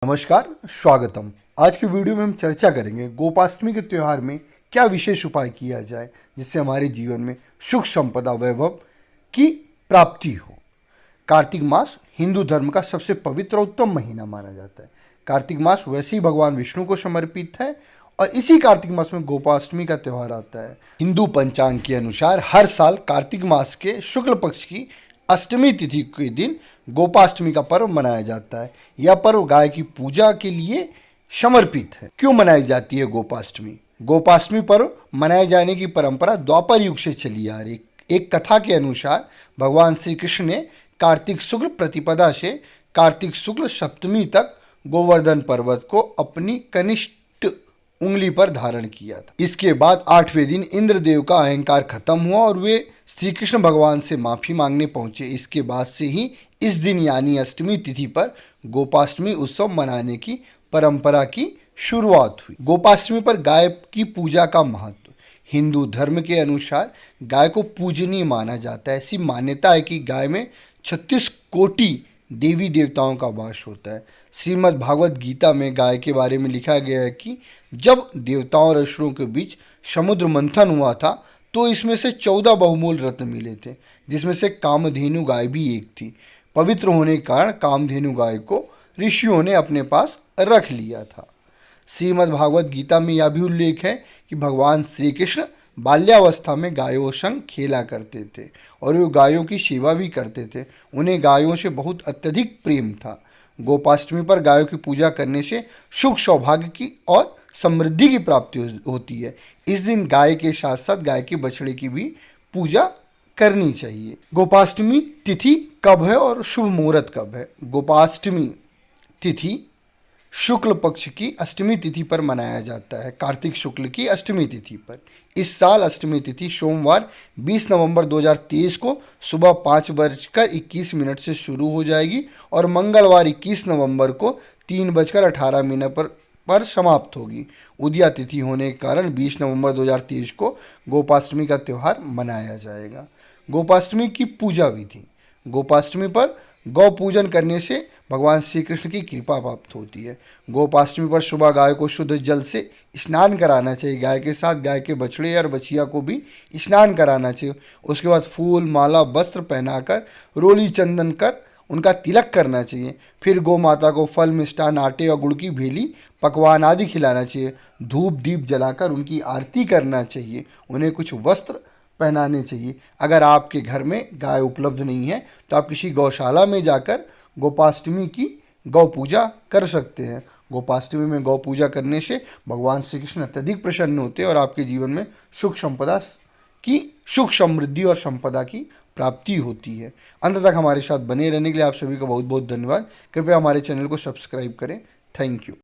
नमस्कार, स्वागतम। आज के वीडियो में हम चर्चा करेंगे गोपाष्टमी के त्यौहार में क्या विशेष उपाय किया जाए जिससे हमारे जीवन में सुख संपदा वैभव की प्राप्ति हो। कार्तिक मास हिंदू धर्म का सबसे पवित्र और उत्तम महीना माना जाता है। कार्तिक मास वैसे ही भगवान विष्णु को समर्पित है और इसी कार्तिक मास में गोपाष्टमी का त्यौहार आता है। हिंदू पंचांग के अनुसार हर साल कार्तिक मास के शुक्ल पक्ष की अष्टमी तिथि के दिन गोपाष्टमी का पर्व मनाया जाता है। यह पर्व गाय की पूजा के लिए समर्पित है। क्यों मनाई जाती है गोपाष्टमी? गोपाष्टमी पर्व मनाए जाने की परंपरा द्वापर युग से चली आ रही। एक कथा के अनुसार भगवान श्री कृष्ण ने कार्तिक शुक्ल प्रतिपदा से कार्तिक शुक्ल सप्तमी तक गोवर्धन पर्वत को अपनी कनिष्ठ उंगली पर धारण किया था। इसके बाद 8वें दिन इंद्रदेव का अहंकार खत्म हुआ और वे श्री कृष्ण भगवान से माफी मांगने पहुंचे। इसके बाद से ही इस दिन यानी अष्टमी तिथि पर गोपाष्टमी उत्सव मनाने की परंपरा की शुरुआत हुई। गोपाष्टमी पर गाय की पूजा का महत्व। हिंदू धर्म के अनुसार गाय को पूजनीय माना जाता है। ऐसी मान्यता है कि गाय में 36 कोटि देवी देवताओं का वास होता है। श्रीमद् भागवत गीता में गाय के बारे में लिखा गया है कि जब देवताओं और असुरों के बीच समुद्र मंथन हुआ था तो इसमें से 14 बहुमूल रत्न मिले थे, जिसमें से कामधेनु गाय भी एक थी। पवित्र होने के कारण कामधेनु गाय को ऋषियों ने अपने पास रख लिया था। श्रीमद् भागवत गीता में यह भी उल्लेख है कि भगवान श्री कृष्ण बाल्यावस्था में गायों संग खेला करते थे और वे गायों की सेवा भी करते थे। उन्हें गायों से बहुत अत्यधिक प्रेम था। गोपाष्टमी पर गायों की पूजा करने से सुख सौभाग्य की और समृद्धि की प्राप्ति होती है। इस दिन गाय के साथ साथ गाय के बछड़े की भी पूजा करनी चाहिए। गोपाष्टमी तिथि कब है और शुभ मुहूर्त कब है? गोपाष्टमी तिथि शुक्ल पक्ष की अष्टमी तिथि पर मनाया जाता है। कार्तिक शुक्ल की अष्टमी तिथि पर इस साल अष्टमी तिथि सोमवार 20 नवंबर 2023 को सुबह 5:21 से शुरू हो जाएगी और मंगलवार 21 नवंबर को 3:18 पर समाप्त होगी। उदया तिथि होने के कारण 20 नवंबर 2023 को गोपाष्टमी का त्यौहार मनाया जाएगा। गोपाष्टमी की पूजा विधि। गोपाष्टमी पर गौ पूजन करने से भगवान श्री कृष्ण की कृपा प्राप्त होती है। गोपाष्टमी पर सुबह गाय को शुद्ध जल से स्नान कराना चाहिए। गाय के साथ गाय के बछड़े और बछिया को भी स्नान कराना चाहिए। उसके बाद फूल माला वस्त्र पहनाकर रोली चंदन कर उनका तिलक करना चाहिए। फिर गौ माता को फल मिष्टान आटे और गुड़ की भेली पकवान आदि खिलाना चाहिए। धूप दीप जलाकर उनकी आरती करना चाहिए। उन्हें कुछ वस्त्र पहनाने चाहिए। अगर आपके घर में गाय उपलब्ध नहीं है तो आप किसी गौशाला में जाकर गोपाष्टमी की गौ पूजा कर सकते हैं। गोपाष्टमी में गौ पूजा करने से भगवान श्री कृष्ण अत्यधिक प्रसन्न होते हैं और आपके जीवन में सुख संपदा की सुख समृद्धि और संपदा की प्राप्ति होती है। अंत तक हमारे साथ बने रहने के लिए आप सभी का बहुत बहुत धन्यवाद। कृपया हमारे चैनल को सब्सक्राइब करें। Thank you.